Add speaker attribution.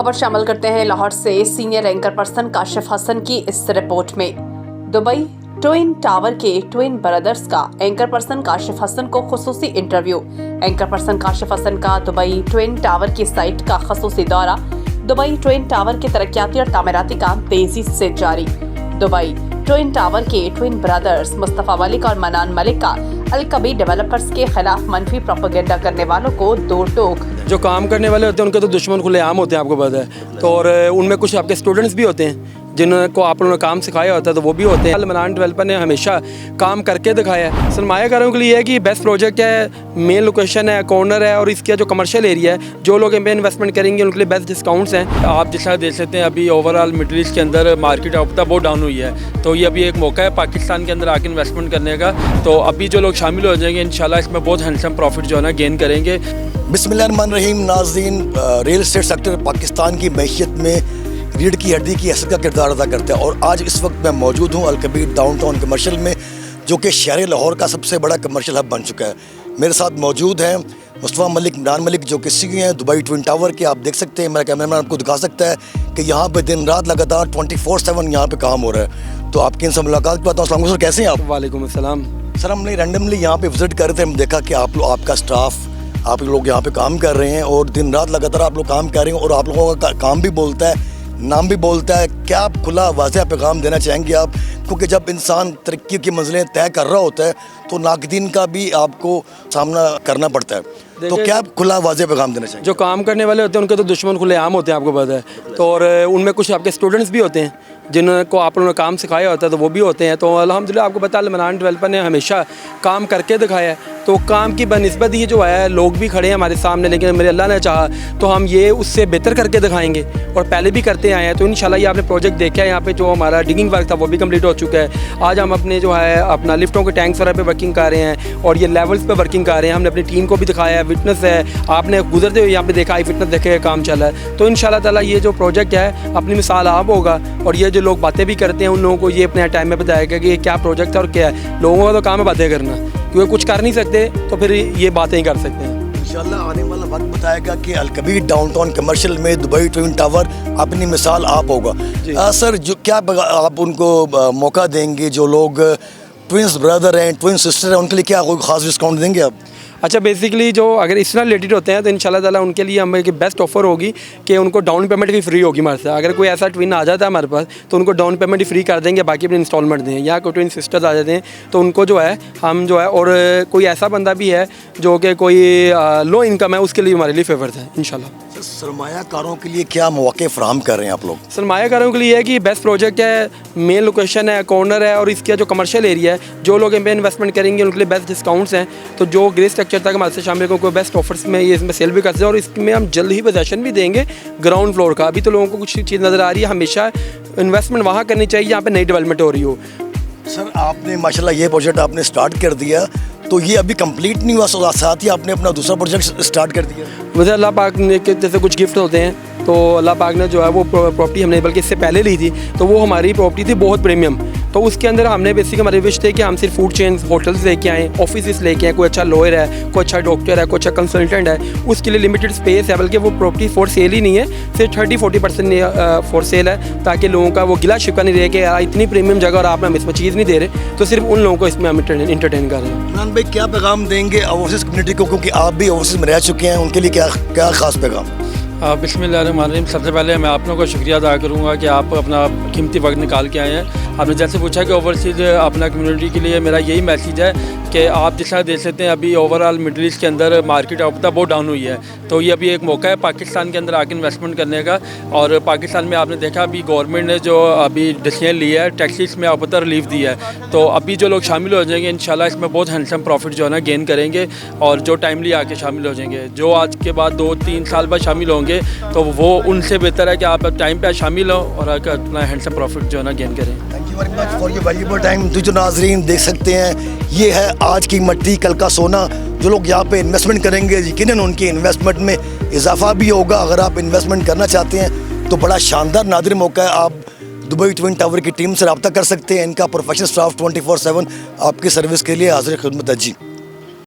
Speaker 1: खबर शामिल करते हैं लाहौर से senior anchor person Kashif Hasan की इस रिपोर्ट में। दुबई ट्विन टावर के ट्विन ब्रदर्स का एंकर पर्सन काशिफ हसन को खुसूसी interview. Anchor person Kashif Hasan का दुबई ट्विन टावर की साइट का खुसूसी दौरा। दुबई ट्विन टावर के तरक्याती और तामीराती काम तेजी से जारी। दुबई ट्विन टावर के ट्विन ब्रदर्स मुस्तफा मलिक और मनान मलिक का अल-कबीर डेवलपर्स के खिलाफ मनफी प्रोपेगेंडा करने वालों को दो टोक।
Speaker 2: जो काम करने वाले होते हैं उनके तो दुश्मन खुलेआम होते हैं, आपको पता है। तो और उनमें कुछ आपके स्टूडेंट्स भी होते हैं जिनको आप लोगों ने काम सिखाया होता है, तो वो भी होते हैं। मनान डेवलपर ने हमेशा काम करके दिखाया है। सरमायाकारों के लिए है कि बेस्ट प्रोजेक्ट है, मेन लोकेशन है, कॉर्नर है और इसका जो कमर्शियल एरिया है, जो लोग इन पर इन्वेस्टमेंट करेंगे उनके लिए बेस्ट डिस्काउंट्स हैं। आप जैसा देख सकते हैं अभी ओवरऑल मिडिल ईस्ट के अंदर मार्केट अब बहुत डाउन हुई है, तो ये अभी एक मौका है पाकिस्तान के अंदर आके इन्वेस्टमेंट करने का। तो अभी जो लोग शामिल हो जाएंगे इंशाल्लाह इसमें बहुत हैंडसम प्रॉफिट जो है ना गेन करेंगे।
Speaker 3: बिस्मिल्लाहिर्रहमानिर्रहीम। नाज़रीन, रियल एस्टेट सेक्टर पाकिस्तान की मैशियत में रीढ़ की हड्डी की हैसियत का किरदार अदा करता है और आज इस वक्त मैं मौजूद हूँ अल-कबीर डाउनटाउन कमर्शियल में, जो कि शहर लाहौर का सबसे बड़ा कमर्शियल हब बन चुका है। मेरे साथ मौजूद हैं मुस्तफा मलिक, मनान मलिक, जो कि CEO हैं दुबई ट्विन टावर के। आप देख सकते हैं, मेरा कैमरामैन आपको दिखा सकता है कि यहाँ पे दिन रात लगातार 24/7 यहाँ पे काम हो रहा है। तो आपकी इनसे मुलाकात करता हूँ। अस्सलाम वालेकुम सर, कैसे हैं आप?
Speaker 2: वालेकुम अस्सलाम
Speaker 3: सर, हमने रैंडमली यहाँ पे विजिट कर रहे थे, हम देखा कि आपका स्टाफ, आप लोग यहाँ पे काम कर रहे हैं और दिन रात लगातार आप लोग काम कर रहे हैं और आप लोगों का काम भी बोलता है, नाम भी बोलता है। क्या आप खुला वाज़ेह पैगाम देना चाहेंगे आप? क्योंकि जब इंसान तरक्की की मंजिलें तय कर रहा होता है तो नाक़दीन का भी आपको सामना करना पड़ता है, तो क्या आप खुला वाज़ेह पैगाम देना चाहेंगे?
Speaker 2: जो काम करने वाले होते हैं उनके तो दुश्मन खुलेआम होते हैं, आपको पता है। तो और उनमें कुछ आपके स्टूडेंट्स भी होते हैं जिनको आप लोगों ने काम सिखाया होता है, तो वो भी होते हैं। तो अल्हम्दुलिल्लाह आपको पता है मनान डेवलपर ने हमेशा काम करके दिखाया है। तो काम की बनिस्बत ये जो है, लोग भी खड़े हैं हमारे सामने, लेकिन मेरे अल्लाह ने चाहा तो हम ये उससे बेहतर करके दिखाएंगे और पहले भी करते आए हैं। तो इंशाल्लाह ये आपने प्रोजेक्ट देखा है, यहाँ पे जो हमारा डिगिंग वर्क था वो भी कंप्लीट हो चुका है। आज हम अपने जो है अपना लिफ्टों के टैंक्स वगैरह पे वर्किंग कर रहे हैं और ये लेवल्स पे वर्किंग कर रहे हैं। हमने अपनी टीम को भी दिखाया है, विटनेस है, आपने गुजरते हुए यहाँ पे देखा, विटनेस देखे काम चला है। तो इंशाल्लाह ताला ये जो प्रोजेक्ट है अपनी मिसाल आप होगा और ये जो लोग बातें भी करते हैं उन लोगों को ये अपने टाइम में बताएगा कि ये क्या प्रोजेक्ट है और क्या है। लोगों का तो काम है बातें करना, क्योंकि कुछ कर नहीं सकते तो फिर ये बातें ही कर सकते हैं।
Speaker 3: इंशाल्लाह आने वाला वक्त बताएगा कि अल-कबीर डाउनटाउन कमर्शियल में दुबई ट्विन टावर अपनी मिसाल आप होगा। सर, जो क्या आप उनको मौका देंगे, जो लोग ट्विन्स ब्रदर हैं, ट्विन सिस्टर हैं, उनके लिए क्या कोई ख़ास डिस्काउंट देंगे आप?
Speaker 2: अच्छा, बेसिकली जो अगर इस तरह रिलेटेड होते हैं तो इंशाल्लाह ताला उनके लिए हमें एक बेस्ट ऑफर होगी कि उनको डाउन पेमेंट भी फ्री होगी हमारे से। अगर कोई ऐसा ट्विन आ जाता है हमारे पास तो उनको डाउन पेमेंट ही फ्री कर देंगे, बाकी अपनी इंस्टॉलमेंट दें। या कोई ट्विन सिस्टर्स आ जाते हैं तो उनको जो है हम जो है, और कोई ऐसा बंदा भी है जो कि कोई लो इनकम है, उसके लिए हमारे लिए फेवर है इंशाल्लाह।
Speaker 3: सरमायाकारों के लिए क्या मौके फराहम कर रहे हैं आप लोग?
Speaker 2: सरमायाकारों के लिए है कि बेस्ट प्रोजेक्ट है, मेन लोकेशन है, कॉर्नर है और इसका जो कमर्शियल एरिया है, जो लोग इन पर इन्वेस्टमेंट करेंगे उनके लिए बेस्ट डिस्काउंट्स हैं। तो जो ग्रे स्ट्रक्चर तक हमारे से शामिल कोई बेस्ट ऑफर्स में ये इसमें सेल भी करते हैं और इसमें हम जल्द ही पोजेसन भी देंगे ग्राउंड फ्लोर का। अभी तो लोगों को कुछ चीज़ नज़र आ रही है, हमेशा इन्वेस्टमेंट वहाँ करनी चाहिए जहाँ पे नई डेवलपमेंट हो रही हो।
Speaker 3: सर, आपने माशाल्लाह ये प्रोजेक्ट आपने स्टार्ट कर दिया, तो ये अभी कंप्लीट नहीं हुआ, साथ ही आपने अपना दूसरा प्रोजेक्ट स्टार्ट कर दिया।
Speaker 2: वैसे अल्लाह पाक ने जैसे कुछ गिफ्ट होते हैं, तो अल्लाह पाक ने जो है वो प्रॉपर्टी हमने बल्कि इससे पहले ली थी, तो वो हमारी प्रॉपर्टी थी बहुत प्रीमियम। तो उसके अंदर हमने बेसिक हमारे विश थे कि हम सिर्फ फूड चेन होटल्स लेके आएँ, ऑफिस लेके आएँ, कोई अच्छा लॉयर है, कोई अच्छा डॉक्टर है, कोई अच्छा कंसल्टेंट है, उसके लिए लिमिटेड स्पेस है। बल्कि वो प्रॉपर्टी फॉर सेल ही नहीं है, सिर्फ 30-40% फॉर सेल है, ताकि लोगों का वो गिला शिकवा नहीं रहे कि यार इतनी प्रीमियम जगह और आप हमें इसमें चीज़ नहीं दे रहे। तो सिर्फ उन लोगों को इसमें हम इंटरटेन कर रहे हैं।
Speaker 3: इमरान भाई, क्या पैगाम देंगे ओवरसीज़ कम्युनिटी को, क्योंकि आप भी ओवरसीज़ में रह चुके हैं, उनके लिए क्या ख़ास पैगाम?
Speaker 4: बिस्मिल्लाहिर्रहमानिर्रहीम। सबसे पहले मैं आप लोगों का शुक्रिया अदा करूँगा कि आप अपना कीमती वक्त निकाल के आए हैं। आपने जैसे पूछा कि ओवरसीज़ अपना कम्युनिटी के लिए मेरा यही मैसेज है कि आप जैसा देख सकते हैं अभी ओवरऑल मिडिल ईस्ट के अंदर मार्केट अब बहुत डाउन हुई है, तो ये अभी एक मौका है पाकिस्तान के अंदर आके इन्वेस्टमेंट करने का। और पाकिस्तान में आपने देखा अभी गवर्नमेंट ने जो अभी डिसीजन लिया है, टैक्सेस में अब तक रिलीफ दिया है, तो अभी जो लोग शामिल हो जाएंगे इंशाल्लाह इसमें बहुत हैंडसम प्रॉफिट जो है ना गेन करेंगे। और जो टाइमली आके शामिल हो जाएंगे, जो आज के बाद 2-3 साल बाद शामिल होंगे, तो वो उनसे बेहतर है कि आप टाइम पे शामिल हो और अपना हैंडसम प्रॉफिट जो है ना गेन करें।
Speaker 3: Thank you very much for your valuable time. जो नाज़रीन देख सकते हैं, ये है आज की मट्टी कल का सोना। जो लोग यहाँ पे इन्वेस्टमेंट करेंगे यकीनन उनकी इन्वेस्टमेंट में इजाफा भी होगा। अगर आप इन्वेस्टमेंट करना चाहते हैं तो बड़ा शानदार नादिर मौका है। आप दुबई ट्विन टावर की टीम से रब्ता कर सकते हैं। इनका प्रोफेशनल स्टाफ 24/7 आपकी सर्विस के लिए हाजिर खिदमत है जी।